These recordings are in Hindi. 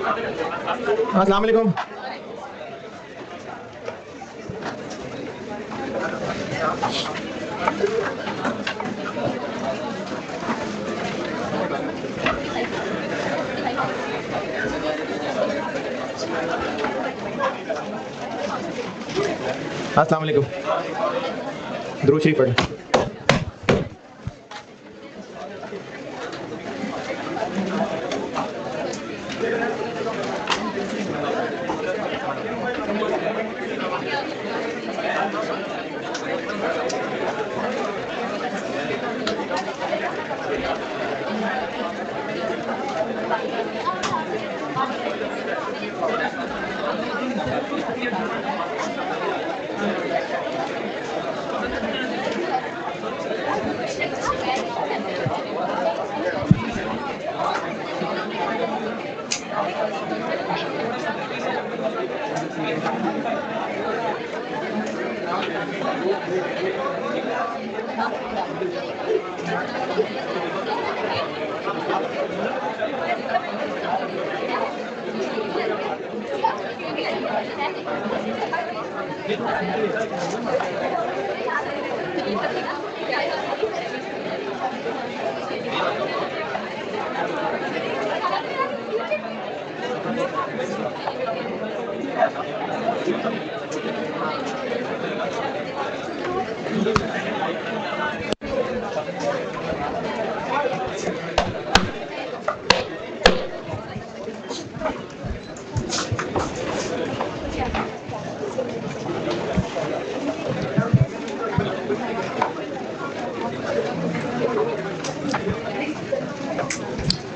अस्सलाम वालेकुम। अस्सलाम वालेकुम। दुरूद शरीफ पढ़।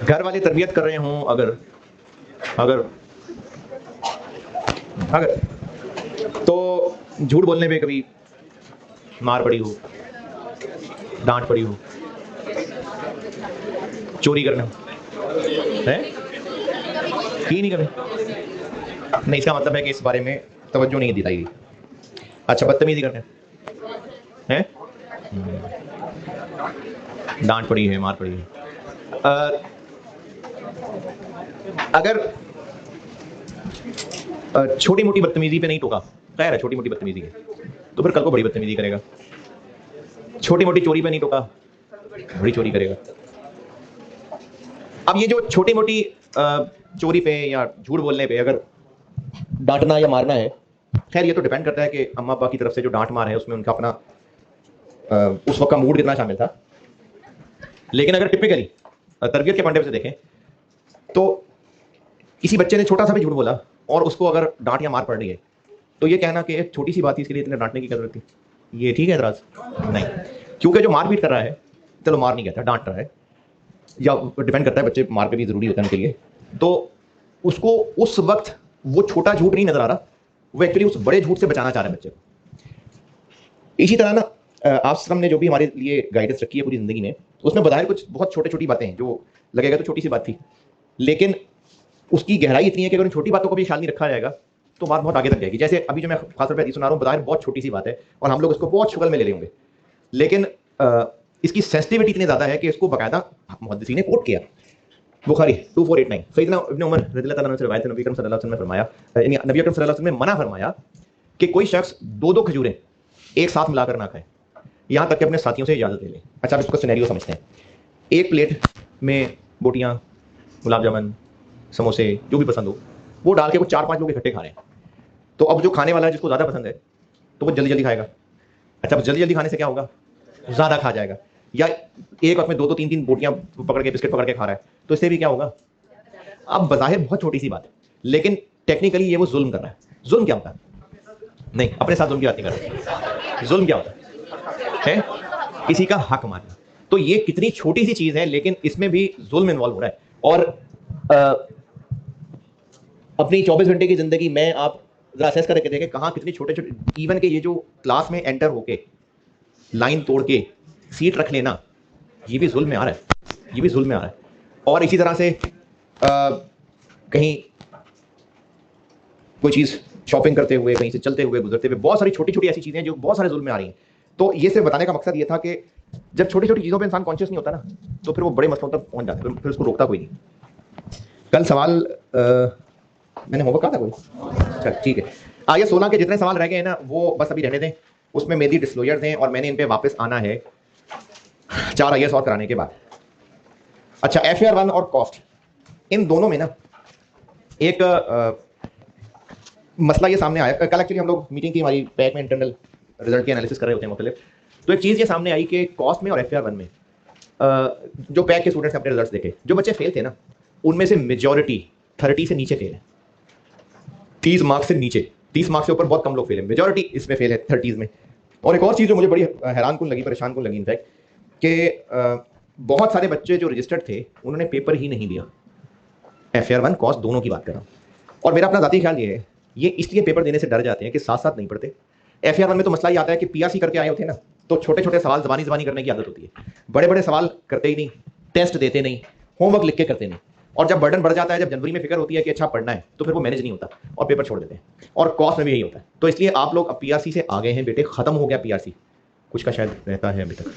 घर वाले तरबियत कर रहे हों, अगर अगर अगर तो झूठ बोलने पे कभी मार पड़ी हो, डांट पड़ी हो, चोरी करना है की नहीं कभी? नहीं, इसका मतलब है कि इस बारे में तवज्जो नहीं दिलाई गई। अच्छा, बदतमीजी करने हैं, डांट पड़ी है, मार पड़ी है। अगर छोटी मोटी बदतमीजी पे नहीं टोका, खैर है, छोटी मोटी बदतमीजी है, तो फिर कल को बड़ी बदतमीजी करेगा। छोटी मोटी चोरी पे नहीं टोका, बड़ी चोरी करेगा। अब ये जो छोटी मोटी चोरी पे या झूठ बोलने पे अगर डांटना या मारना है, खैर ये तो डिपेंड करता है कि अम्मा अब्बा की तरफ से जो डांट मार है उसमें उनका अपना उस वक्त का मूड कितना शामिल था। लेकिन अगर टिपिकली तरबियत के पंडे से देखें तो किसी बच्चे ने छोटा सा भी झूठ बोला और उसको अगर डांट या मार पड़ रही है, तो ये कहना कि एक छोटी सी बात थी, इसके लिए इतने डांटने की जरूरत थी, ये ठीक है एतराज? नहीं, क्योंकि जो मारपीट कर रहा है, चलो मार नहीं कहता, डांट रहा है, या डिपेंड करता है, बच्चे मार पे भी जरूरी होता है उनके लिए, तो उसको उस वक्त वो छोटा झूठ नहीं नजर आ रहा, वो एक्चुअली उस बड़े झूठ से बचाना चाह रहा है बच्चे को। इसी तरह ना आश्रम ने जो भी हमारे लिए गाइडेंस रखी है पूरी जिंदगी में, उसमें बजाय कुछ बहुत छोटी छोटी बातें हैं जो लगेगा तो छोटी सी बात थी, लेकिन उसकी गहराई इतनी है कि अगर उन छोटी बातों को भी ख्याल नहीं रखा जाएगा तो बात बहुत आगे तक जाएगी। जैसे अभी जो मैं खासतौर पर सुना रहा हूँ, बजाय बहुत छोटी सी बात है और हम लोग इसको बहुत शुगल में ले होंगे, लेकिन इसकी सेंसिटिविटी इतनी ज्यादा है कि इसको बाकायदा मुहद्दिसीन ने कोट किया। बुखारी 2489, सैयदना इब्न उमर रज़ियल्लाहु अन्हु से रवायत है, नबी अकरम सल्लल्लाहु अलैहि वसल्लम ने फरमाया, नबी अकरम सल्लल्लाहु अलैहि वसल्लम ने मना फरमाया कि कोई शख्स दो दो खजूरें एक साथ मिलाकर ना खाए, यहाँ तक कि अपने साथियों से इजाजत ले ले। अच्छा, अब इसको सिनेरियो समझते हैं। एक प्लेट में बोटियां, गुलाब जामुन, समोसे, जो भी पसंद हो, वो डाल के वो 4-5 लोग इकट्ठे खा रहे हैं। तो अब जो खाने वाला है, जिसको ज्यादा पसंद है, तो वो जल्दी जल्दी खाएगा। अच्छा, जल्दी जल्दी खाने से क्या होगा? ज्यादा खा जाएगा। या एक वक्त में 2-2 3-3 बोटियां पकड़ के, बिस्किट पकड़ के खा रहा है, तो इससे भी क्या होगा? अब बज़ाहिर बहुत छोटी सी बात है, लेकिन टेक्निकली ये वो जुल्म कर रहा है। जुल्म क्या होता है? नहीं, अपने साथ जुल्म की बात नहीं कर रहा। जुल्म क्या होता है? किसी का हक मारना। तो ये कितनी छोटी सी चीज है, लेकिन इसमें भी जुल्म इन्वॉल्व हो रहा है। और अपनी 24 घंटे की जिंदगी में आप जरा असेस करके देखें, कहाँ कितनी छोटे छोटे, इवन के ये जो क्लास में एंटर होके लाइन तोड़ के सीट रख लेना, ये भी जुल्म में आ रहा है, ये भी जुल्म में आ रहा है। और इसी तरह से कहीं कोई चीज शॉपिंग करते हुए, कहीं से चलते हुए, गुजरते हुए, बहुत सारी छोटी छोटी ऐसी चीजें जो बहुत सारे जुल्म में आ रही हैं। तो ये सिर्फ बताने का मकसद ये था कि जब छोटी छोटी चीजों पे इंसान कॉन्शियस नहीं होता ना, तो फिर वो बड़े मसलों तक पहुंच जाता है, फिर उसको रोकता कोई नहीं। कल सवाल मैंने होमवर्क कहा था कोई? चल ठीक है, आगे 16 के जितने सवाल रह गए हैं ना वो बस अभी रहने दें, उसमें मेरी डिस्क्लोजर दें और मैंने इन पे वापस आना है 4 IAS और कराने के बाद। अच्छा, FAR1 और कॉस्ट, इन दोनों में ना एक मसला ये सामने आया। कल एक्चुअली हम लोग मीटिंग की, हमारी पैक में इंटरनल रिजल्ट की एनालिसिस कर रहे होते हैं मुख्तलिफ, तो एक चीज़ ये सामने आई कि कॉस्ट में और FAR1 में जो पैक के स्टूडेंट्स ने अपने रिजल्ट्स देखे, जो बच्चे फेल थे ना उनमें से मेजॉरिटी 30 से नीचे फेल है, 30 मार्क्स से नीचे, 30 मार्क्स से ऊपर बहुत कम लोग फेल है, मेजॉरिटी इसमें फेल है 30s में। और एक और चीज़ जो मुझे बड़ी हैरान कुन लगी, परेशान कुन लगी इनफैक्ट, कि बहुत सारे बच्चे जो रजिस्टर्ड थे उन्होंने पेपर ही नहीं दिया। FAR1 कॉस्ट दोनों की बात कर रहा हूँ। और मेरा अपना ज़ाती ख्याल ये है, ये इसलिए पेपर देने से डर जाते हैं कि साथ साथ नहीं पढ़ते। FAR1 में तो मसला ये आता है कि PRC करके आए होते हैं ना, तो छोटे छोटे सवाल जबानी करने की आदत होती है, बड़े बड़े सवाल करते ही नहीं, टेस्ट देते नहीं, होमवर्क लिख के करते नहीं, और जब बर्डन बढ़ जाता है, जब जनवरी में फिक्र होती है कि अच्छा पढ़ना है, तो फिर वो मैनेज नहीं होता और पेपर छोड़ देते हैं। और कॉस्ट में भी यही होता है। तो इसलिए आप लोग अब PRC से आ गए हैं बेटे, खत्म हो गया PRC, कुछ का शायद रहता है अभी तक।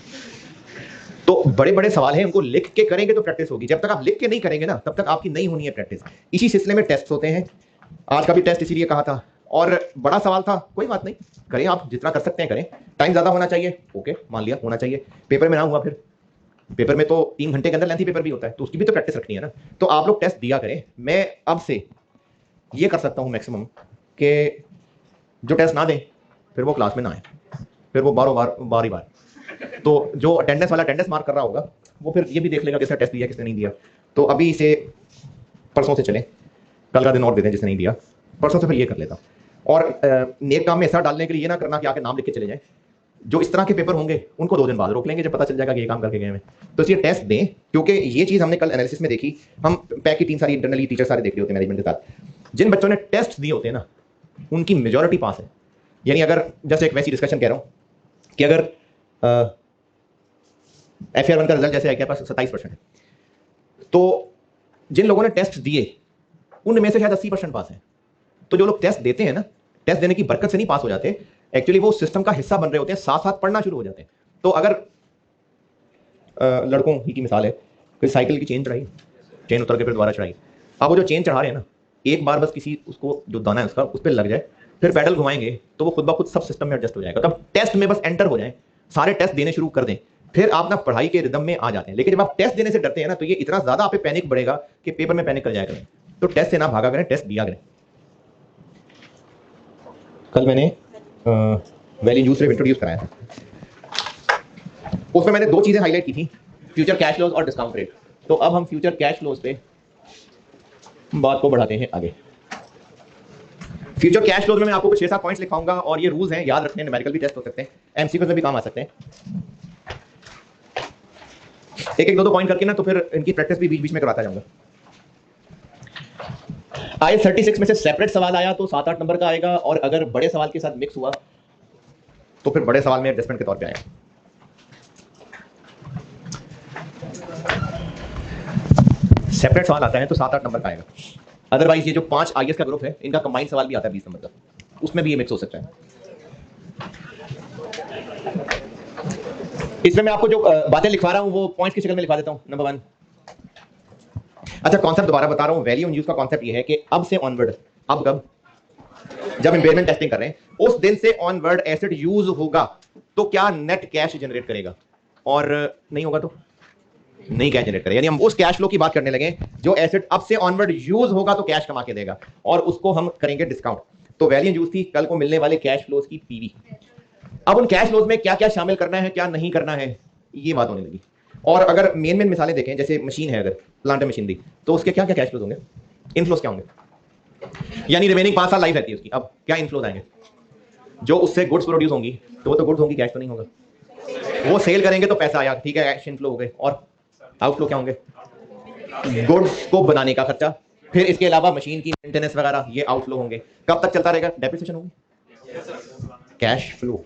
तो बड़े बड़े सवाल हैं, उनको लिख के करेंगे तो प्रैक्टिस होगी, जब तक आप लिख के नहीं करेंगे ना तब तक आपकी नहीं होनी है प्रैक्टिस। इसी सिलसिले में टेस्ट होते हैं, आज का भी टेस्ट इसीलिए कहा था, और बड़ा सवाल था, कोई बात नहीं, करें आप जितना कर सकते हैं करें, टाइम ज्यादा होना चाहिए, ओके मान लिया होना चाहिए, पेपर में ना हुआ, फिर पेपर में तो 3 घंटे के अंदर लेंथी पेपर भी होता है, तो उसकी भी तो प्रैक्टिस रखनी है ना। तो आप लोग टेस्ट दिया करें। मैं अब से ये कर सकता हूँ मैक्सिमम कि जो टेस्ट ना दें फिर वो क्लास में ना आए, फिर वो बार ही बार, तो जो अटेंडेंस वाला अटेंडेंस मार्क कर रहा होगा वो फिर ये भी देख लेगा किसने टेस्ट दिया किसने नहीं दिया। तो अभी इसे परसों से चलें, कल का दिन और दे दें जिसने नहीं दिया, परसों से फिर ये कर लेता। और नेक काम में ऐसा डालने के लिए ये ना करना कि आके नाम लिख के चले जाए, जो इस तरह के पेपर होंगे उनको 2 दिन बाद रोक लेंगे जब पता चल जाएगा कि ये काम करके गए हैं। तो इसलिए टेस्ट दें, क्योंकि ये चीज़ हमने कल एनालिसिस में देखी, हम पैक की टीम सारी इंटरनली टीचर सारे देख रहे होते हैं मैनेजमेंट के साथ, जिन बच्चों ने टेस्ट दिए होते हैं ना उनकी मेजॉरिटी पास है। यानी अगर जैसे एक वैसी डिस्कशन कह रहा हूँ कि अगर FAR1 का रिजल्ट जैसे आपके पास 27% है, तो जिन लोगों ने टेस्ट दिए उनमें से शायद 80% पास है। तो जो लोग टेस्ट देते हैं ना, टेस्ट देने की बरकत से नहीं पास हो जाते, एक्चुअली वो सिस्टम का हिस्सा बन रहे होते हैं, साथ साथ पढ़ना शुरू हो जाते हैं। तो अगर लड़कों ही की मिसाल है, कोई साइकिल की चेन चढ़ाई, चेन उतर के फिर दोबारा चढ़ाई, अब वो जो चेन चढ़ा रहे हैं ना, एक बार बस किसी उसको जो दाना है उसका उस पर लग जाए, फिर पैडल घुमाएंगे तो वो खुद ब खुद सब सिस्टम में एडजस्ट हो जाएगा। तब टेस्ट में बस एंटर हो जाए, सारे टेस्ट देने शुरू कर दें, फिर आप ना पढ़ाई के रिदम में आ जाते हैं। लेकिन जब आप टेस्ट देने से डरते हैं ना, तो ये इतना ज्यादा आप पे पैनिक बढ़ेगा कि पेपर में पैनिक कर जाया करें। तो टेस्ट से ना भागा करें, टेस्ट दिया करें। कल मैंने वैल्यू यूज रेट इंट्रोड्यूस कराया था, उसमें मैंने 2 चीजें हाईलाइट की थी, फ्यूचर कैश फ्लोज और डिस्काउंट रेट। तो अब हम फ्यूचर कैश फ्लोज पे बात को बढ़ाते हैं आगे। फ्यूचर कैश फ्लोज में मैं आपको कुछ 6-7 पॉइंट्स लिखाऊंगा, और ये रूल्स हैं, याद रखने, न्यूमेरिकल भी टेस्ट हो सकते हैं, MCQ में भी काम आ सकते हैं। एक 2 पॉइंट करके ना, तो फिर इनकी प्रैक्टिस भी बीच बीच में करवाता जाऊंगा। IAS 36 में से सेपरेट सवाल आया तो 7-8 नंबर का आएगा, और अगर बड़े सवाल के साथ मिक्स हुआ तो फिर बड़े सवाल में एडजस्टमेंट के तौर पे आएगा। सेपरेट सवाल आता है तो 7-8 नंबर का आएगा। अदरवाइज ये जो 5 IAS का ग्रुप है, इनका कंबाइंड सवाल भी आता है 20 नंबर का, उसमें भी ये मिक्स हो सकता है। इसमें मैं आपको जो बातें लिखवा रहा हूं वो पॉइंट्स की शक्ल में लिखवा देता हूं। नंबर 1, अच्छा कॉन्सेप्ट दोबारा बता रहा हूं, वैल्यू इन यूज का कॉन्सेप्ट ये है कि अब से ऑनवर्ड, अब कब, जब इम्पेयरमेंट टेस्टिंग कर रहे हैं उस दिन से ऑनवर्ड एसेट यूज होगा तो क्या नेट कैश जनरेट करेगा, और नहीं होगा तो नहीं कैश जनरेट करेगा। यानी हम उस कैश फ्लो की बात करने लगे जो एसेट अब से ऑनवर्ड यूज होगा तो कैश कमा के देगा, और उसको हम करेंगे डिस्काउंट। तो वैल्यू यूज थी कल को मिलने वाले कैश फ्लोज की पीवी। अब उन कैश फ्लोज में क्या क्या शामिल करना है क्या नहीं करना है ये बात होने लगी। और अगर मेन मिसालें देखें, जैसे मशीन है, अगर प्लांट मशीनरी, तो उसके क्या क्या कैश फ्लोज होंगे, इनफ्लोज क्या होंगे, यानी रिमेनिंग 5 साल लाइफ रहती है उसकी, अब क्या इनफ्लोज आएंगे, जो उससे गुड्स प्रोड्यूस होंगी तो वो तो गुड्स होंगी, कैश तो नहीं होगा, वो सेल करेंगे तो पैसा आया, ठीक है, कैश इनफ्लो हो गए। और आउटफ्लो क्या होंगे, गुड्स को बनाने का खर्चा, फिर इसके अलावा मशीन की मेंटेनेंस वगैरह, ये आउटफ्लो होंगे। कब तक चलता रहेगा, डेप्रिसिएशन होगी, cash flow,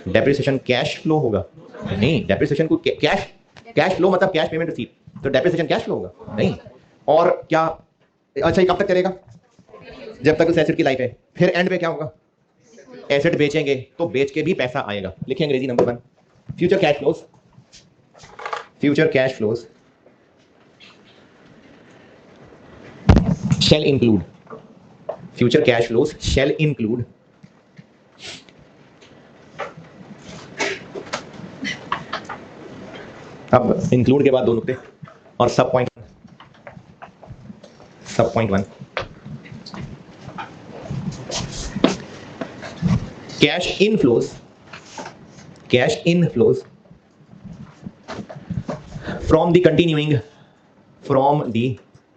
depreciation cash flow होगा नहीं, डेप्रिसिएशन को कैश फ्लो मतलब कैश पेमेंट रिसीव, तो डेप्रिसिएशन कैश फ्लो होगा नहीं। और क्या, अच्छा ये कब तक चलेगा, जब तक उस एसेट की लाइफ है। फिर एंड पे क्या होगा, एसेट बेचेंगे तो बेच के भी पैसा आएगा। लिखें अंग्रेजी number 1, future cash flows, future cash flows shall include, future cash flows shall include अब इंक्लूड के बाद दो नुक्ते और सब point 1 cash inflows from the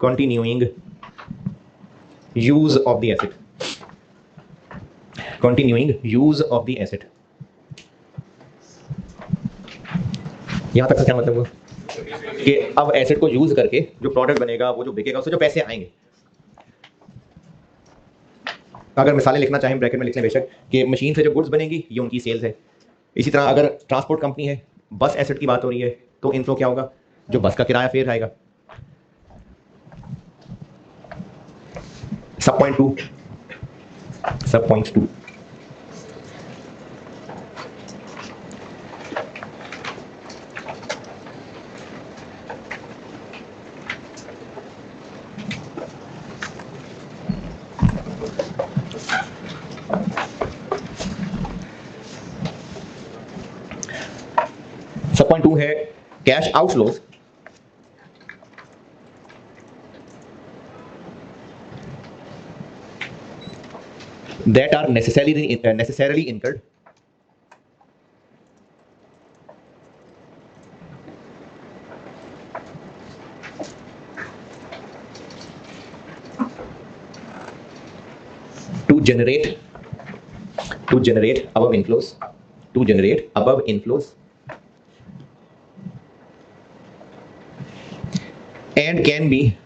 continuing use of the asset, यहां तक का क्या मतलब हुआ कि अब एसेट को यूज करके जो प्रोडक्ट बनेगा, वो जो बिकेगा, उससे जो पैसे आएंगे। अगर मिसालें लिखना चाहें ब्रैकेट में लिख लें बेशक, कि मशीन से जो गुड्स बनेंगी ये उनकी सेल्स है। इसी तरह अगर ट्रांसपोर्ट कंपनी है, बस एसेट की बात हो रही है, तो इनफ्लो क्या होगा, जो बस का किराया फेयर आएगा। सब पॉइंट टू है cash outflows that are necessarily incurred to generate above inflows, and can be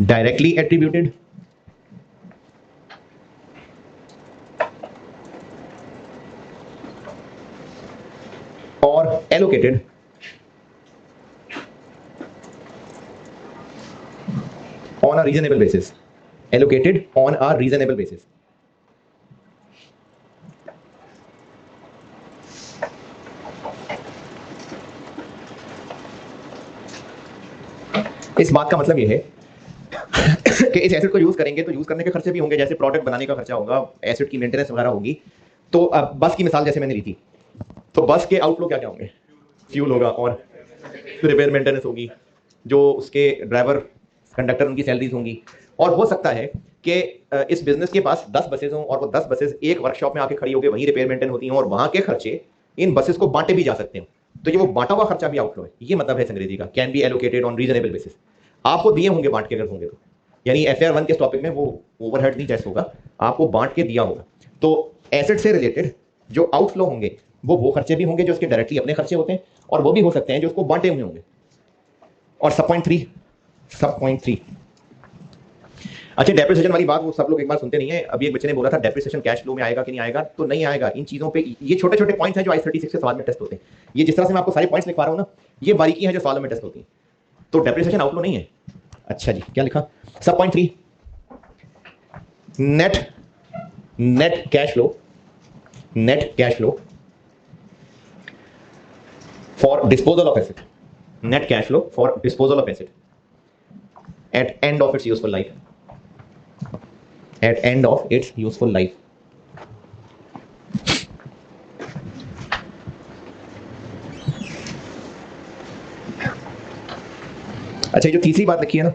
directly attributed or allocated on a reasonable basis, इस बात का मतलब यह है कि इस एसेट को यूज करेंगे तो यूज करने के खर्चे भी होंगे, जैसे प्रोडक्ट बनाने का खर्चा होगा, एसेट की मेंटेनेंस वगैरह होगी। तो अब बस की मिसाल जैसे मैंने ली थी, तो बस के आउटफ्लो क्या क्या होंगे, फ्यूल होगा और रिपेयर मेंटेनेंस होगी, जो उसके ड्राइवर कंडक्टर उनकी सैलरीज होंगी। और हो सकता है कि इस बिजनेस के पास 10 बसेज हों और वो 10 बसेज एक वर्कशॉप में आके खड़ी होकर वहीं रिपेयर मेंटेन होती हैं और वहां के खर्चे इन बसेस को बांटे भी जा सकते हैं। तो ये वो बांटा हुआ खर्चा भी आउटफ्लो है, ये मतलब है अंग्रेजी का can be allocated on reasonable basis. आपको दिए होंगे बांट के, अगर होंगे तो, यानी FR 1 के टॉपिक में वो ओवरहेड नहीं टेस्ट होगा, आपको बांट के दिया होगा। तो एसेट से रिलेटेड जो आउटफ्लो होंगे वो खर्चे भी होंगे जो उसके डायरेक्टली अपने खर्चे होते हैं, और वो भी हो सकते हैं जो उसको बांटे हुए होंगे। और सब पॉइंट थ्री अच्छा, डेप्रिसिएशन वाली बात वो सब लोग एक बार सुनते नहीं है। अभी एक बच्चे ने बोला था डेप्रिसिएशन कैश फ्लो में आएगा कि नहीं आएगा, तो नहीं आएगा। इन चीजों पे ये छोटे छोटे पॉइंट्स हैं जो I-36 के सवाल में टेस्ट होते हैं। ये जिस तरह से मैं आपको सारे पॉइंट्स लिखवा रहा हूं ना, ये बारीकी है जो सवालों में टेस्ट होती है। तो डेप्रिसिएशन आउटफ्लो नहीं है। अच्छा जी, क्या लिखा, सब point 3 net cash flow for disposal of asset, net cash flow for disposal of asset at end of its useful life, अच्छा, जो तीसरी बात लिखी है ना,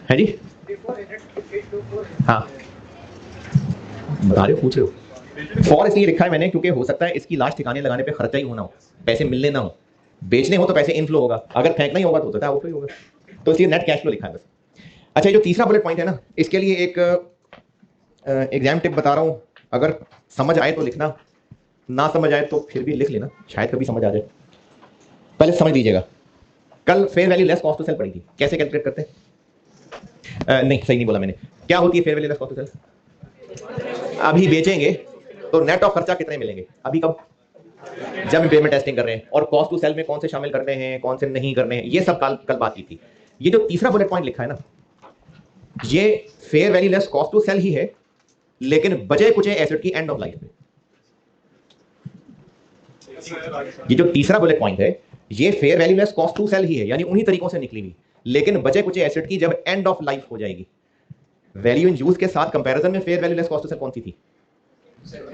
है जी, हाँ बता रहे हो, पूछ रहे हो। फॉर इसलिए लिखा है मैंने क्योंकि हो सकता है इसकी लाश ठिकाने लगाने पे खर्चा ही होना हो, पैसे मिलने ना हो। बेचने हो तो पैसे इनफ्लो होगा, अगर फेंकना ही होगा तो होता है आउटफ्लो होगा। तो इसलिए नेट कैश फ्लो लिखा है बस। अच्छा, ये जो तीसरा बुलेट पॉइंट है ना, इसके लिए एक एग्जाम टिप बता रहा हूं, अगर समझ आए तो लिखना, ना समझ आए तो फिर भी लिख लेना, शायद कभी समझ आ जाए। पहले समझ लीजिएगा, कल fair value less cost to sell पड़ी थी, कैसे कैलकुलेट करते हैं? नहीं, सही नहीं बोला मैंने। क्या होती है fair value less cost to sell? अभी बेचेंगे तो नेट ऑफ खर्चा कितने मिलेंगे, अभी कब, जब इम्पेयरमेंट टेस्टिंग कर रहे हैं, और कॉस्ट टू सेल में कौन से शामिल करने हैं कौन से नहीं करने हैं, ये सब कल बात की थी। ये जो तीसरा बुलेट पॉइंट लिखा है ना, ये fair value less cost to sell ही है, लेकिन बचे कुछ एसेट की एंड ऑफ लाइफ में। ये जो तीसरा बुलेट पॉइंट है ये fair value less cost to sell ही है, यानी उन्हीं तरीकों से निकली हुई। लेकिन बचे कुछ एसेट की जब एंड ऑफ लाइफ हो जाएगी, वैल्यू इन यूज के साथ कंपैरिजन में fair value less cost to sell कौन सी थी?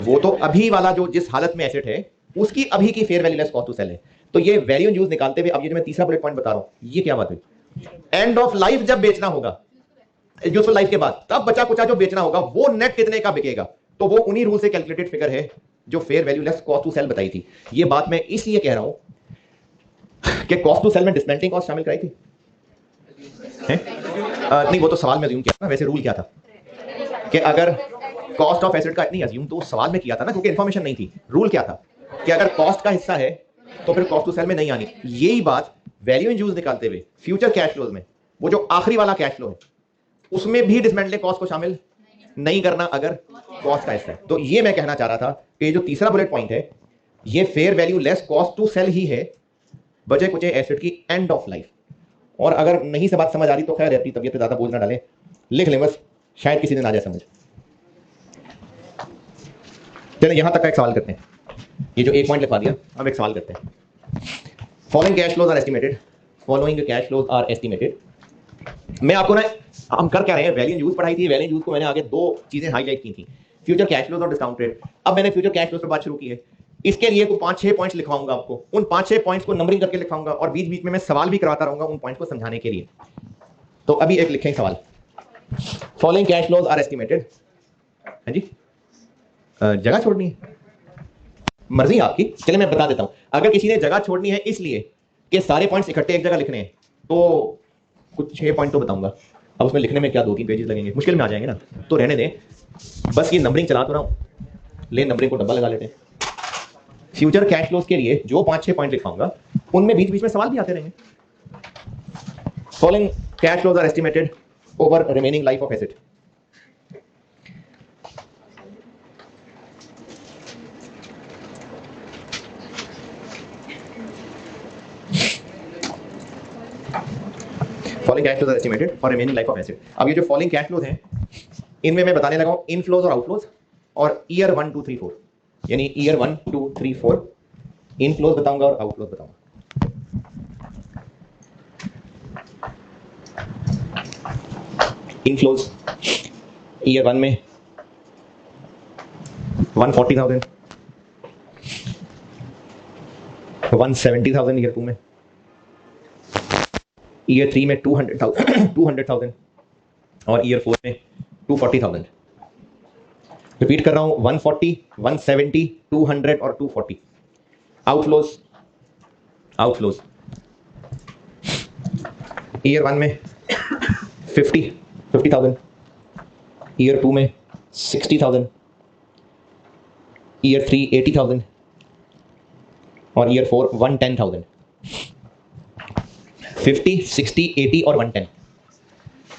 वो तो अभी वाला जो जिस हालत में एसेट है उसकी अभी की fair value less cost to sell है। तो ये वैल्यू इन यूज निकालते हुए अब ये जो मैं तीसरा बुलेट पॉइंट बता रहा हूं, ये क्या बात हुई? एंड ऑफ लाइफ जब बेचना होगा, यूजफुल लाइफ के बाद, तब बचा कुचा जो बेचना होगा वो नेट कितने का बिकेगा, तो वो उन्हीं रूल से कैलकुलेटेड फिगर है जो fair value less cost to sell बताई थी। ये बात मैं इसलिए कह रहा हूं कि कॉस्ट टू सेल में डिसमेंटलिंग कॉस्ट शामिल कराई थी नहीं, वो तो सवाल में अज्यूम किया था। वैसे रूल क्या था कि अगर कॉस्ट ऑफ एसेट का, नहीं अज्यूम तो सवाल में किया था ना, क्योंकि इंफॉर्मेशन नहीं थी। रूल क्या था कि अगर कॉस्ट का हिस्सा है तो फिर कॉस्ट टू सेल में नहीं आनी। यही बात वैल्यू इन यूज निकालते हुए फ्यूचर कैश फ्लोज में, वो जो आखिरी वाला कैश फ्लो है, उसमें भी डिसमेंटलिंग कॉस्ट को शामिल नहीं करना अगर कॉस्ट का हिस्सा है। तो ये मैं कहना चाह रहा था कि ये जो तीसरा बुलेट पॉइंट है, ये fair value less cost to sell ही है बचे कुचे एसेट की एंड ऑफ लाइफ। और अगर नहीं से बात समझ आ रही तो खैर, अपनी तबियत पे ज्यादा बोझ ना डालें, लिख लें बस, शायद किसी दिन आ जाए समझ। चलिए यहां तक का एक सवाल करते हैं। ये जो एक पॉइंट लिखवा दिया, अब एक सवाल करते हैं। Following cash flows are estimated, following cash flows are estimated. मैं आपको ना, हम कर क्या रहे हैं, वैल्यू यूज पढ़ाई थी, वैल्यू यूज को मैंने आगे दो चीजें हाईलाइट की थी, फ्यूचर कैश फ्लोज और डिस्काउंट रेट। अब मैंने फ्यूचर कैश फ्लोज पर बात शुरू की है। इसके लिए को 5-6 पॉइंट्स लिखवाऊंगा आपको, उन 5-6 पॉइंट्स को नंबरिंग करके लिखवाऊंगा और बीच बीच में मैं सवाल भी कराता रहूंगा उन पॉइंट्स को समझाने के लिए। तो अभी एक लिखें सवाल, following cash flows are estimated. हाँ जी, जगह छोड़नी है, मर्जी आपकी। चलिए मैं बता देता हूं, अगर किसी ने जगह छोड़नी है इसलिए कि सारे पॉइंट्स इकट्ठे एक जगह लिखने हैं, तो कुछ 6 पॉइंट तो बताऊंगा। अब उसमें लिखने में क्या 2-3 पेजेस लगेंगे, मुश्किल में आ जाएंगे ना, तो रहने दें। बस ये नंबरिंग चला तो रहा हूं, ले नंबरिंग को डब्बा लगा लेते हैं। फ्यूचर कैश फ्लोज के लिए जो 5-6 पॉइंट लिखाऊंगा, उनमें बीच बीच में सवाल भी आते रहेंगे। Following cash flows are estimated over remaining life of asset. Following cash flows are estimated for remaining life of asset. अब ये जो फॉलोइंग कैश फ्लोज हैं, इनमें मैं बताने लगा हूं इनफ्लोज और आउटफ्लोज, और ईयर 1 2 3 4, यानी ईयर 1 2 3 4 इनफ्लोज बताऊंगा और आउटफ्लोज बताऊंगा। इनफ्लोज ईयर 1 में 140,000, 170,000 ईयर 2 में, ईयर 3 में 200,000 और ईयर 4 में 240,000। रिपीट कर रहा हूं, 140, 170, 200 और 240। आउटफ्लोज ईयर 1 में 50,000, ईयर 2 में 60,000, ईयर 3 80,000 और ईयर 4 110,000। 50, 60, 80 और 110।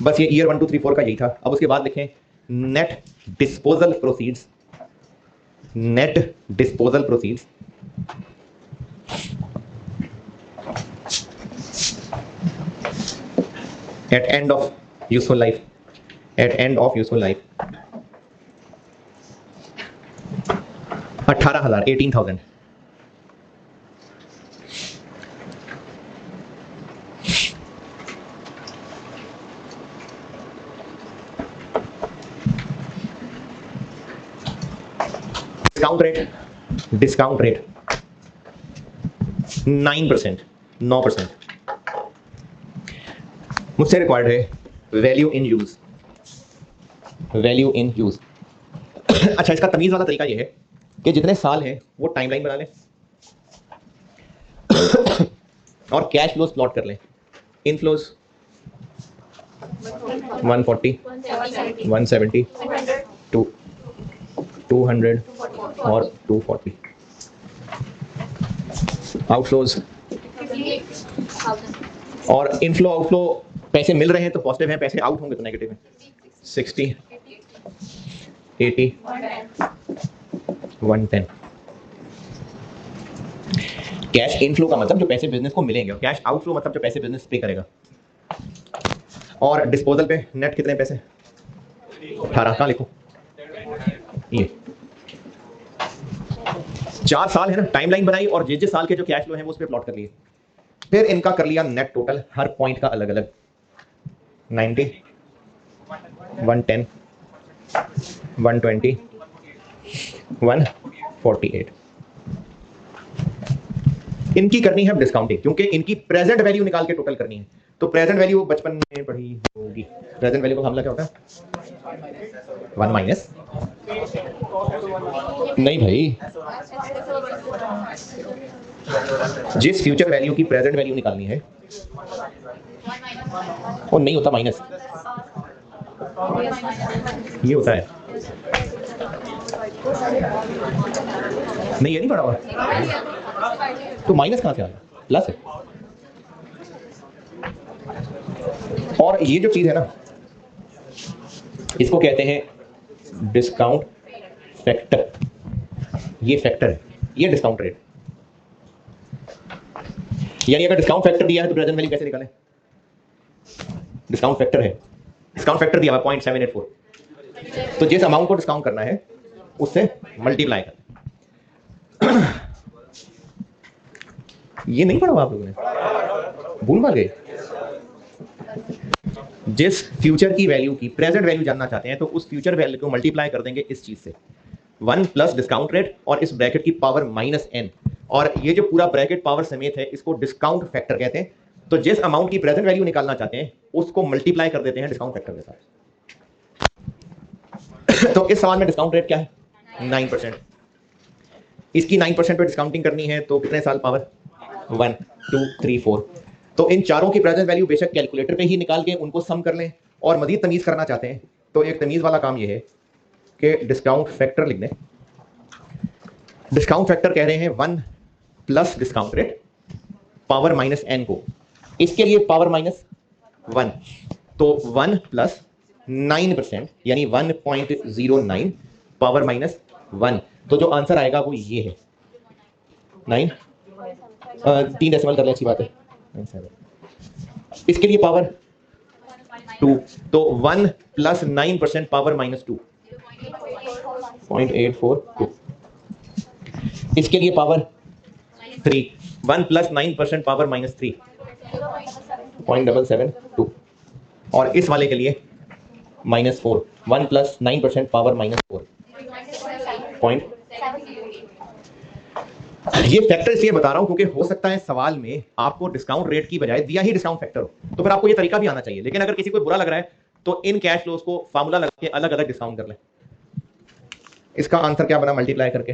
बस ये ईयर 1 2 3 4 का यही था। अब उसके बाद लिखें net disposal proceeds, net disposal proceeds at end of useful life, at end of useful life 18,000, 18,000। Discount rate 9%, 9%। मुझसे रिक्वायर्ड है value in use, value in use. अच्छा, इसका तमीज वाला तरीका यह है कि जितने साल हैं वो टाइमलाइन बना लें और कैश फ्लोज प्लॉट कर लें। इनफ्लोज 140, 170, 200 और 240। आउटफ्लोज और इनफ्लो आउटफ्लो, पैसे मिल रहे हैं तो पॉजिटिव हैं, पैसे आउट होंगे तो नेगेटिव हैं। 60, 80, 110। कैश इनफ्लो का मतलब जो पैसे बिजनेस को मिलेंगे, और कैश आउटफ्लो मतलब जो पैसे बिजनेस पे करेगा। और डिस्पोजल पे नेट कितने पैसे? 18। कहाँ लिखूं? ये 4 साल है ना, टाइमलाइन बनाई और जिस साल के जो कैश फ्लो है वो उस पर प्लॉट कर लिए। फिर इनका कर लिया नेट टोटल हर पॉइंट का अलग अलग, 90, 110, 120, 148। इनकी करनी है डिस्काउंटिंग, क्योंकि इनकी प्रेजेंट वैल्यू निकाल के टोटल करनी है। तो प्रेजेंट वैल्यू बचपन में पढ़ी होगी, प्रेजेंट वैल्यू का फॉर्मूला क्या होता है? 1 माइनस, नहीं भाई, जिस फ्यूचर वैल्यू की प्रेजेंट वैल्यू निकालनी है वो नहीं होता माइनस, ये होता है। नहीं ये नहीं पढ़ा हुआ, तो माइनस कहां से आ गया? प्लस है। और ये जो चीज है ना, इसको कहते हैं डिस्काउंट फैक्टर। ये फैक्टर है, ये डिस्काउंट रेट। यानी अगर डिस्काउंट फैक्टर दिया है तो प्रेजेंट वैल्यू कैसे निकालें? डिस्काउंट फैक्टर है, डिस्काउंट फैक्टर दिया हुआ 0.784, तो जिस अमाउंट को डिस्काउंट करना है उससे मल्टीप्लाई कर। ये नहीं पढ़ा आप लोगों ने, भूल मत गए। जिस फ्यूचर की वैल्यू की प्रेजेंट वैल्यू जानना चाहते हैं तो उस फ्यूचर वैल्यू को मल्टीप्लाई कर देंगे इस चीज से, 1 प्लस डिस्काउंट रेट और इस ब्रैकेट की पावर -n, और ये जो पूरा ब्रैकेट पावर समेत है इसको डिस्काउंट फैक्टर कहते हैं। तो जिस अमाउंट की प्रेजेंट वैल्यू निकालना चाहते हैं उसको मल्टीप्लाई कर देते हैं डिस्काउंट फैक्टर के साथ। तो इस सवाल में डिस्काउंट रेट क्या है? 9%। इसकी 9% पे डिस्काउंटिंग करनी है तो कितने साल पावर? 1 2 3 4। तो इन चारों की प्रेजेंट वैल्यू बेशक कैलकुलेटर पे ही निकाल के उनको सम कर लें, और मजीद तमीज करना चाहते हैं तो एक तमीज वाला काम ये है कि डिस्काउंट फैक्टर लिख दें। डिस्काउंट फैक्टर कह रहे हैं 1 plus discount rate power -n को, इसके लिए पावर -1, तो 1 प्लस 9% यानी 1.09 पावर -1। तो जो आंसर आएगा वो ये है 9, 3 डेसिमल कर ले, अच्छी बात है। इसके लिए पावर 2, तो 1 प्लस 9% पावर -2, 0.842। इसके लिए पावर 3, 1 प्लस 9% पावर -3, 0.772। और इस वाले के लिए -4, 1 प्लस 9% पावर -4, 0.। ये फैक्टर इसलिए बता रहा हूं क्योंकि हो सकता है सवाल में आपको डिस्काउंट रेट की बजाय दिया ही डिस्काउंट फैक्टर हो, तो फिर आपको ये तरीका भी आना चाहिए। लेकिन अगर किसी को बुरा लग रहा है तो इन कैश फ्लोज को फार्मूला लगा के अलग अलग डिस्काउंट कर लें। इसका आंसर क्या बना मल्टीप्लाई करके?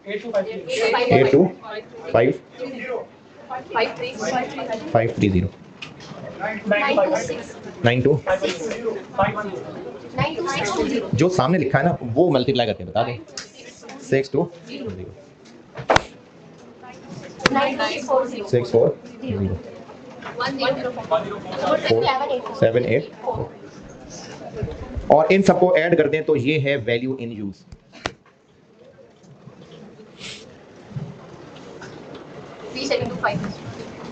82530 92 जो सामने लिखा है ना वो मल्टीप्लाई करके बता दें। 6240 6404 78। और इन सबको ऐड कर दें तो ये है value in use.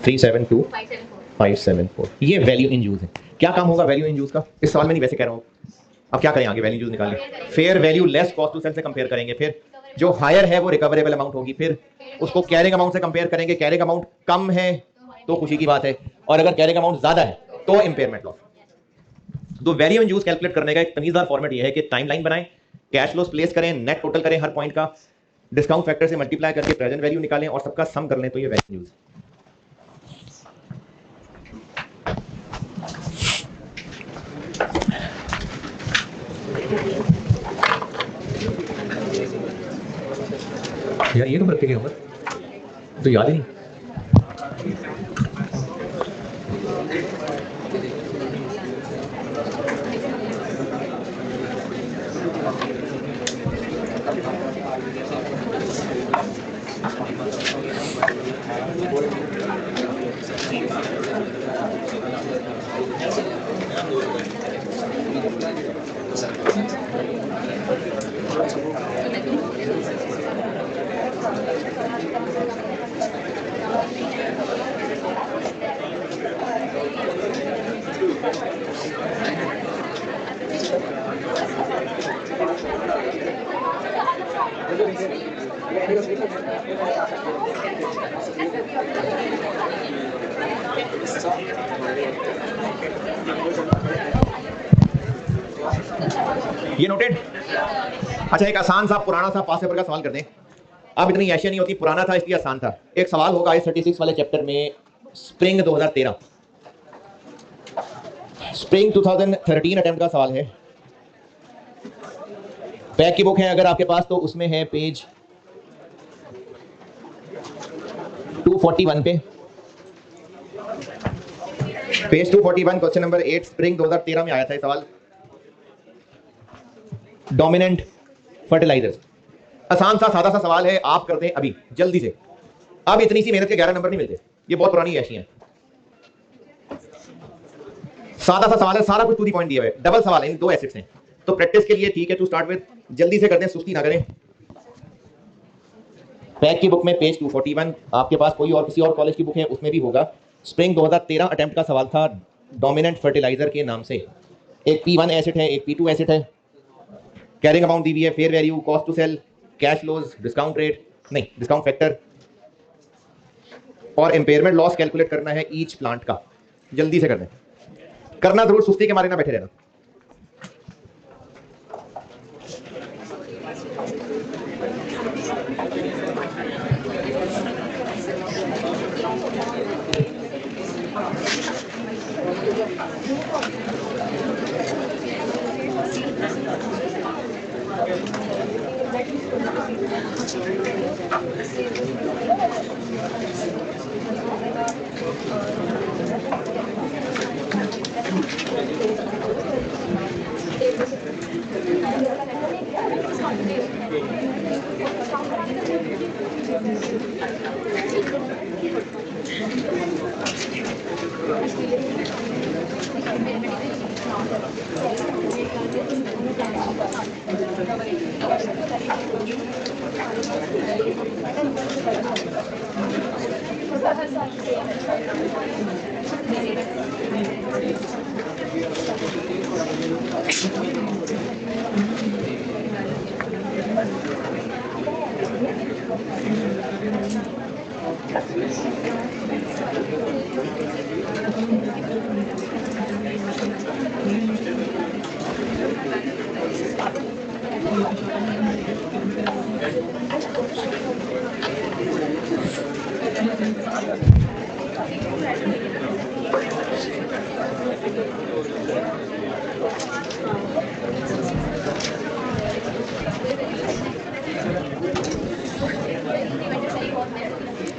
Three seven two 574, ये वैल्यू इन यूज है। क्या काम होगा वैल्यू इन यूज का? इस सवाल में नहीं, वैसे कह रहा हूं। अब क्या करें आगे? वैल्यू यूज निकालें, fair value less cost to sell से कंपेयर करेंगे, फिर जो हायर है वो रिकवरेबल अमाउंट होगी, फिर उसको कैरिंग अमाउंट से कंपेयर करेंगे। कैरिंग अमाउंट कम है तो खुशी की बात है, और अगर कैरिंग अमाउंट ज्यादा है तो इंपेयरमेंट लॉस। तो वैल्यू इन यूज कैलकुलेट करने का एक तमीजदार फॉर्मेट ये है कि टाइमलाइन बनाएं, कैश फ्लोस प्लेस करें, नेट टोटल करें हर पॉइंट का, डिस्काउंट फैक्टर से मल्टीप्लाई करके प्रेजेंट वैल्यू निकालें और सबका सम कर लें, तो ये वैल्यू यूज। यार ये कब रखे गए होगा तो याद ही नहीं। ये नोटेड। अच्छा, एक आसान सा पुराना सा पास पेपर का सवाल कर दें। अब इतनी ऐशिया नहीं होती, पुराना था इसलिए आसान था। एक सवाल होगा इस 36 वाले चैप्टर में, स्प्रिंग 2013, स्प्रिंग 2013 अटेम्प्ट का सवाल है। बैक की बुक है अगर आपके पास तो उसमें है पेज 241 पे, पेज 241, क्वेश्चन नंबर 8, स्प्रिंग 2013 में आया था ये सवाल। डोमिनेंट फर्टिलाइजर्स, आसान सा सादा सा सवाल है, आप कर दें अभी जल्दी से। अब इतनी सी मेहनत के 11 नंबर नहीं मिलते, ये बहुत पुरानी ऐशियां हैं। सादा सा सवाल है, सारा कुछ टू दी पॉइंट दिया है, डबल सवाल है, इन दो एसिड्स हैं, तो प्रैक्टिस के लिए ठीक है टू स्टार्ट विद। जल्दी से कर दें, सुस्ती ना करें। पैक की बुक में पेज 241, आपके पास कोई और किसी और कॉलेज की बुक है उसमें भी होगा। स्प्रिंग 2013 अटेम्प्ट का सवाल था डोमिनेंट फर्टिलाइजर के नाम से। एक P1 एसिड है, एक P2 एसिड है। कैरिंग अमाउंट दी हुई है, fair value, cost to sell, cash flows, discount rate नहीं डिस्काउंट फैक्टर, और इंपेयरमेंट लॉस कैलकुलेट करना है ईच प्लांट का। जल्दी से कर दें, करना जरूर, सुस्ती के मारे ना बैठे रहना।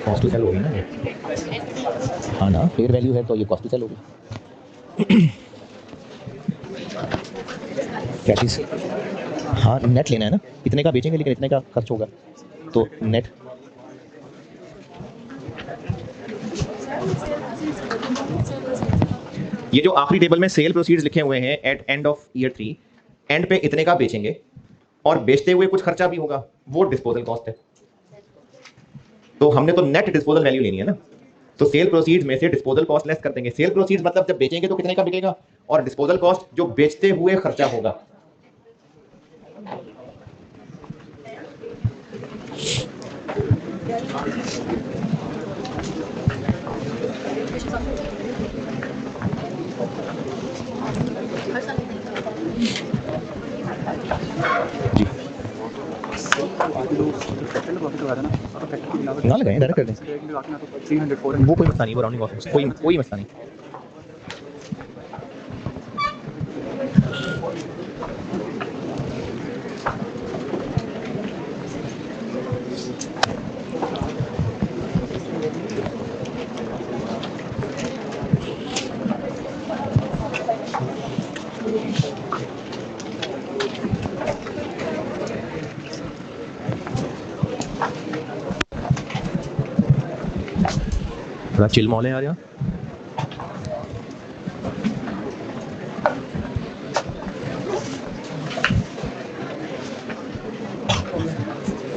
कॉस्ट टू सेल होगी ना, हाँ ना, फेयर वैल्यू है तो ये कॉस्ट टू सेल होगी। क्या चीज़? हाँ, नेट लेना है ना, इतने का बेचेंगे लेकिन इतने का खर्च होगा, तो नेट। ये जो आखिरी टेबल में सेल प्रोसीड्स लिखे हुए हैं at end of year 3, end पे इतने का बेचेंगे और बेचते हुए कुछ खर्चा भी होगा, वो डिस्पोजल कॉस्ट है। तो हमने तो नेट डिस्पोजल वैल्यू लेनी है ना, तो सेल प्रोसीड्स में से डिस्पोजल कॉस्ट लेस कर देंगे। सेल प्रोसीड्स मतलब जब बेचेंगे तो कितने का बिकेगा, और डिस्पोजल कॉस्ट जो बेचते हुए खर्चा होगा। जी ना लगाएं, डायरेक्ट कर दें, वो कोई मसला नहीं, वो राउंडिंग ऑफ, कोई मसला नहीं। थोड़ा चिल मॉल है यार यहाँ।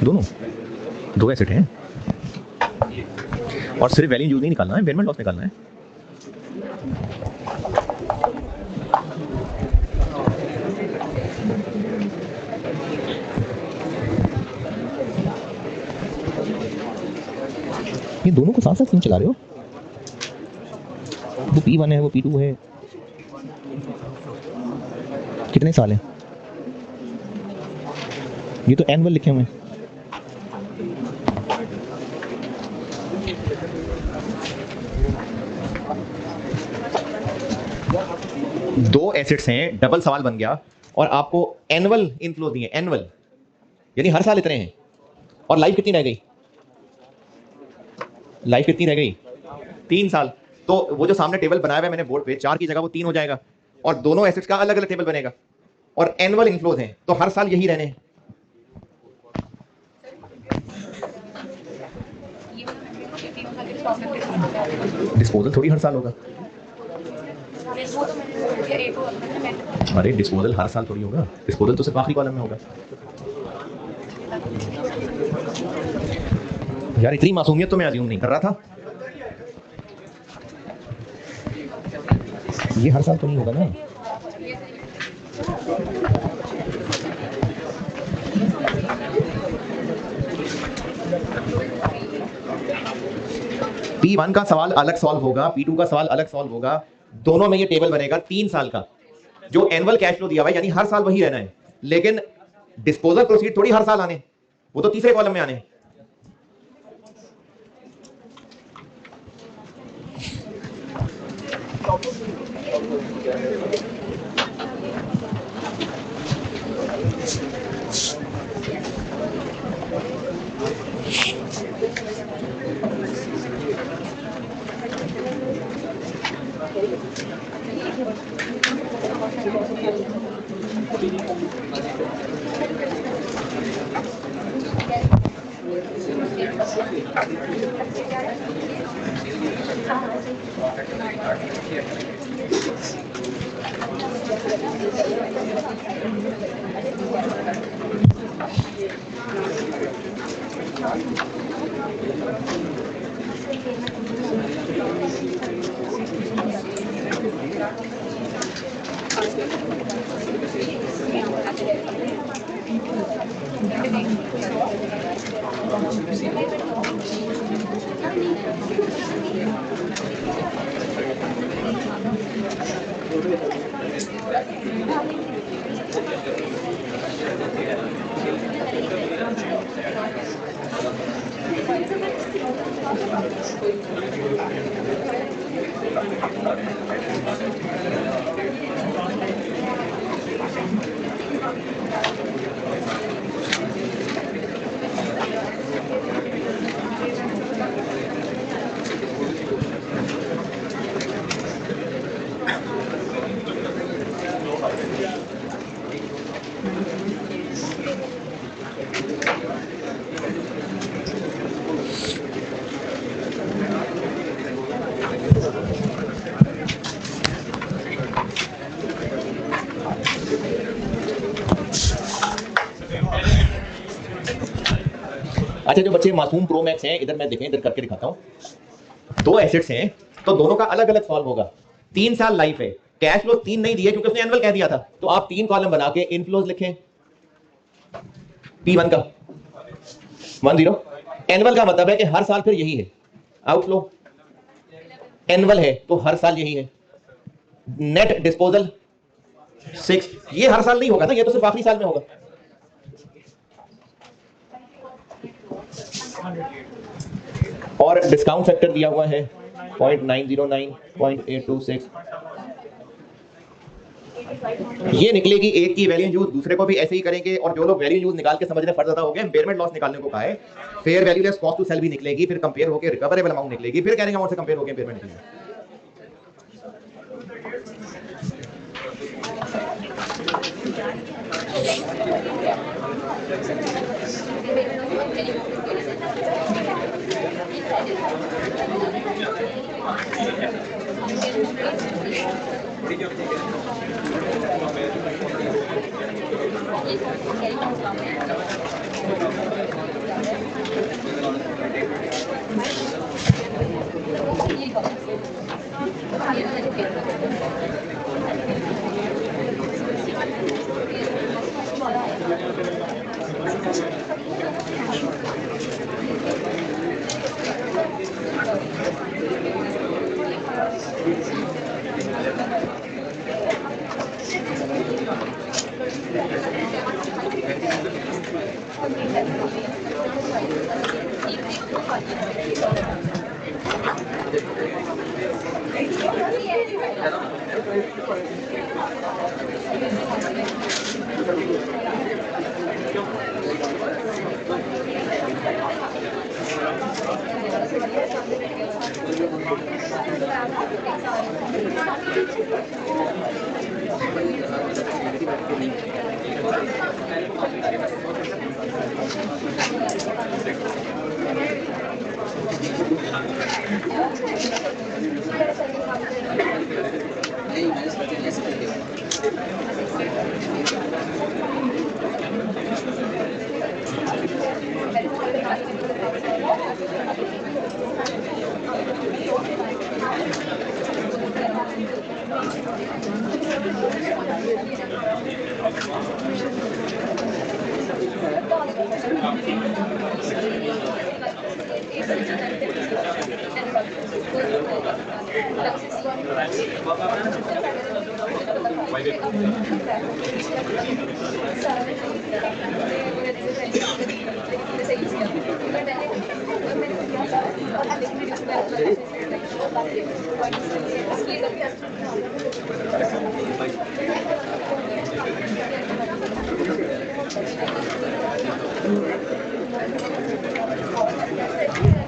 दोनों दो एसेट हैं और सिर्फ वैल्यू यूज नहीं निकालना है, इम्पेयरमेंट लॉस निकालना है। ये दोनों को साथ साथ क्यों चला रहे हो? वो P1 है, वो P2 है। कितने साल हैं? ये तो एनुअल लिखे हुए हैं। दो एसेट्स हैं, डबल सवाल बन गया, और आपको एनुअल इनफ्लो दिए, एनुअल यानी हर साल इतने हैं। और लाइफ कितनी रह गई? लाइफ कितनी रह गई? 3 साल। तो वो जो सामने टेबल बनाया हुआ है मैंने बोर्ड पे, 4 की जगह वो 3 हो जाएगा, और दोनों एसेट्स का अलग अलग टेबल बनेगा, और एनुअल इनफ्लोज हैं, तो हर साल यही रहने हैं। डिस्पोजल थोड़ी हर साल होगा। अरे डिस्पोजल हर साल थोड़ी होगा, डिस्पोजल तो सिर्फ आखिरी कॉलम में होगा। यार इतनी मासूमियत तो मैं अज्यूम नहीं कर रहा था। ये हर साल तो नहीं होगा ना। P1 का सवाल अलग सॉल्व होगा, P2 का सवाल अलग सॉल्व होगा, दोनों में ये टेबल बनेगा 3 साल का। जो एनुअल कैश फ्लो दिया हुआ है यानी हर साल वही रहना है, लेकिन डिस्पोजल प्रोसीड थोड़ी हर साल आने, वो तो तीसरे कॉलम में आने। अच्छा, जो बच्चे मासूम प्रो मैक्स हैं, इधर मैं देखें, इधर करके दिखाता हूं। दो एसेट्स हैं तो दोनों का अलग अलग सॉल्व होगा। 3 साल लाइफ है, कैश फ्लो 3 नहीं दिए क्योंकि उसने एनुअल कह दिया था, तो आप 3 कॉलम बना के इनफ्लोज लिखें। P1 का 10, एनुअल का मतलब है कि हर साल फिर यही है। आउटफ्लो एनुअल है तो हर साल यही है। नेट डिस्पोजल 6, ये हर साल नहीं होगा ना, ये तो सिर्फ आखिरी साल में होगा। और डिस्काउंट फैक्टर दिया हुआ है 0.909, 0.826। ये निकलेगी एक की वैल्यू यूज, दूसरे को भी ऐसे ही करेंगे, और जो लोग वैल्यू यूज निकाल के समझ रहे फर्ज अदा हो गए, इम्पेयरमेंट लॉस निकालने को कहा है, fair value less cost to sell भी निकलेगी, फिर कंपेयर होकर रिकवरेबल अमाउंट निकलेगी, फिर कैरिंग अमाउंट से कंपेयर होकर इम्पेयरमेंट निकलेगी।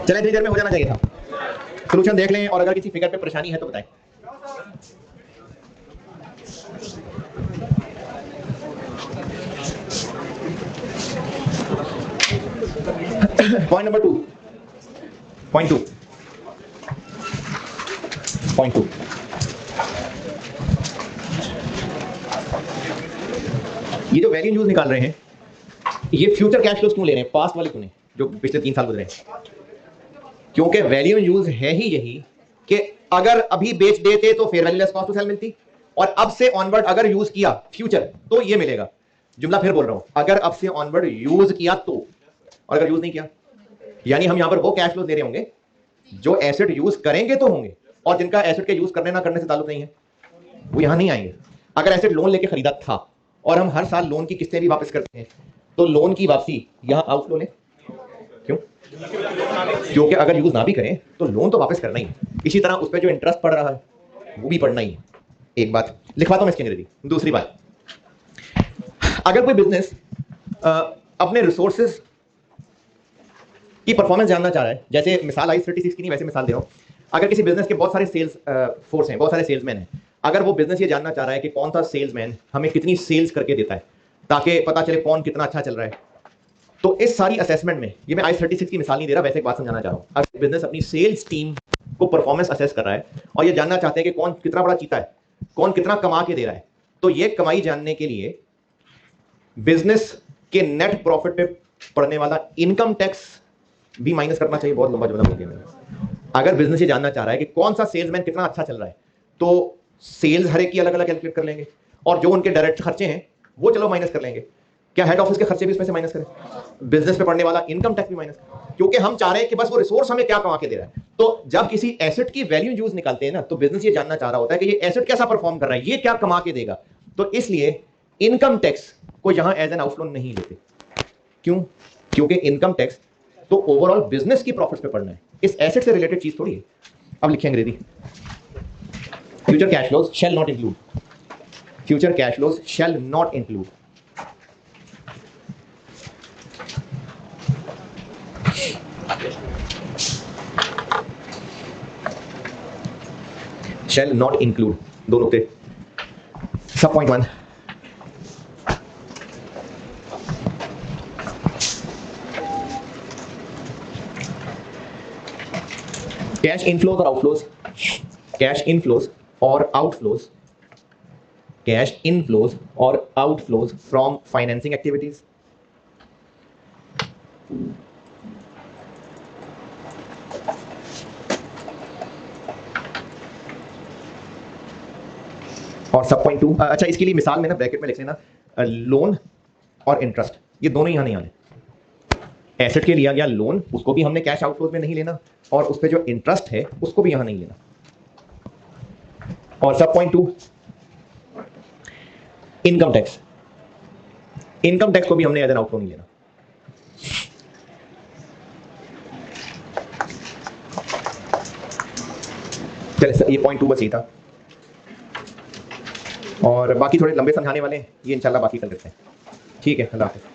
चले इतनी देर में हो जाना चाहिए था। सोल्यूशन देख लें और अगर किसी फिगर पे परेशानी है तो बताएं। पॉइंट नंबर 2 पॉइंट 2 ये जो वैल्यू यूज निकाल रहे हैं ये फ्यूचर कैश फ्लोज क्यों ले रहे हैं, पास्ट वाले क्यों नहीं जो पिछले 3 साल गुजरे हैं? क्योंकि वैल्यू यूज है ही यही कि अगर अभी बेच देते तो fair value less cost to sell मिलती, और अब से ऑनवर्ड अगर यूज किया फ्यूचर तो ये मिलेगा। जुमला फिर बोल रहा हूं, अगर अब से ऑनवर्ड यूज किया तो, और अगर यूज नहीं किया, यानी हम यहां पर वो कैश फ्लोज दे रहे होंगे जो एसेट यूज करेंगे तो होंगे, और जिनका एसेट के यूज करने ना करने से ताल्लुक नहीं है वो यहां नहीं आएंगे। अगर एसेट लोन लेके खरीदा था और हम हर साल लोन की किस्तें भी वापस करते हैं तो लोन की वापसी यहां आउटफ्लो ले। क्यों? क्योंकि अगर यूज ना भी करें तो लोन तो वापस करना ही है। इसी तरह उस पर जो इंटरेस्ट पड़ रहा है वो भी पड़ना ही है। एक बात लिखवाता हूं मैं इसकी अंग्रेजी। दूसरी बात, अगर कोई बिजनेस अपने रिसोर्सेज की परफॉर्मेंस जानना चाह रहा है, जैसे मिसाल आई 36 की नहीं, वैसे मिसाल दे रहा हूं, अगर किसी बिजनेस के बहुत सारे सेल्स फोर्स हैं, बहुत सारे सेल्समैन हैं, अगर वो बिजनेस ये जानना चाह रहा है कि कौन सा सेल्समैन हमें कितनी सेल्स करके देता है ताकि पता चले कौन कितना अच्छा चल रहा है, तो इस सारी असेसमेंट में, ये मैं आई 36 की मिसाल नहीं दे रहा, वैसे एक बात समझाना चाह रहा हूं, अगर बिजनेस अपनी सेल्स टीम को परफॉर्मेंस असेस कर रहा है और ये जानना चाहते हैं कि कौन कितना बड़ा चीता है, कौन कितना कमा के दे रहा है, तो ये कमाई जानने के लिए बिजनेस के नेट प्रॉफिट पे पड़ने वाला इनकम टैक्स भी माइनस करना चाहिए। बहुत लंबा जुमला बोल दिया मैंने। अगर बिजनेस ये जानना चाह रहा है कि कौन सा सेल्समैन कितना अच्छा चल रहा है, तो सेल्स हर एक की अलग अलग कैलकुलेट कर लेंगे, और जो उनके डायरेक्ट खर्चे हैं वो चलो माइनस कर लेंगे। क्या हेड ऑफिस के खर्चे भी इसमें से माइनस करें? बिजनेस पे पड़ने वाला इनकम टैक्स भी माइनस करें, क्योंकि हम चाह रहे हैं कि बस वो रिसोर्स हमें क्या कमा के दे रहा है। तो जब किसी एसेट की वैल्यू यूज निकालते हैं ना, तो बिजनेस ये जानना चाह रहा होता है कि ये एसेट कैसा परफॉर्म कर रहा है, ये क्या कमा के देगा। तो इसलिए इनकम टैक्स को यहां एज एन आउटफ्लो नहीं लेते। क्यों? क्योंकि इनकम टैक्स तो ओवरऑल बिजनेस की प्रॉफिट्स पे पड़ना है, इस एसेट से रिलेटेड चीज थोड़ी है। अब लिखें अंग्रेजी, future cash flows shall not include, future cash flows shall not include shall not include, दो नुकते। सब पॉइंट 1, कैश इनफ्लोज और आउटफ्लोज, कैश इनफ्लोज और आउटफ्लोज, कैश इनफ्लोज और आउटफ्लोज फ्रॉम फाइनेंसिंग एक्टिविटीज, और सब पॉइंट 2, अच्छा इसके लिए मिसाल में ना ब्रैकेट में लिख लेना लोन और इंटरेस्ट, ये दोनों यहां नहीं आने। एसेट के लिया गया लोन उसको भी हमने कैश आउटफ्लोज में नहीं लेना, और उस पर जो इंटरेस्ट है उसको भी यहां नहीं लेना। और सब point 2, income tax, income tax को भी हमने एज एन आउटफ्लो नहीं लेना। चले सर, ये पॉइंट 2 बस यही था, और बाकी थोड़े लंबे समझाने वाले हैं, ये इंशाल्लाह बाकी कर देते हैं। ठीक है, अल्लाह हाफ़िज़।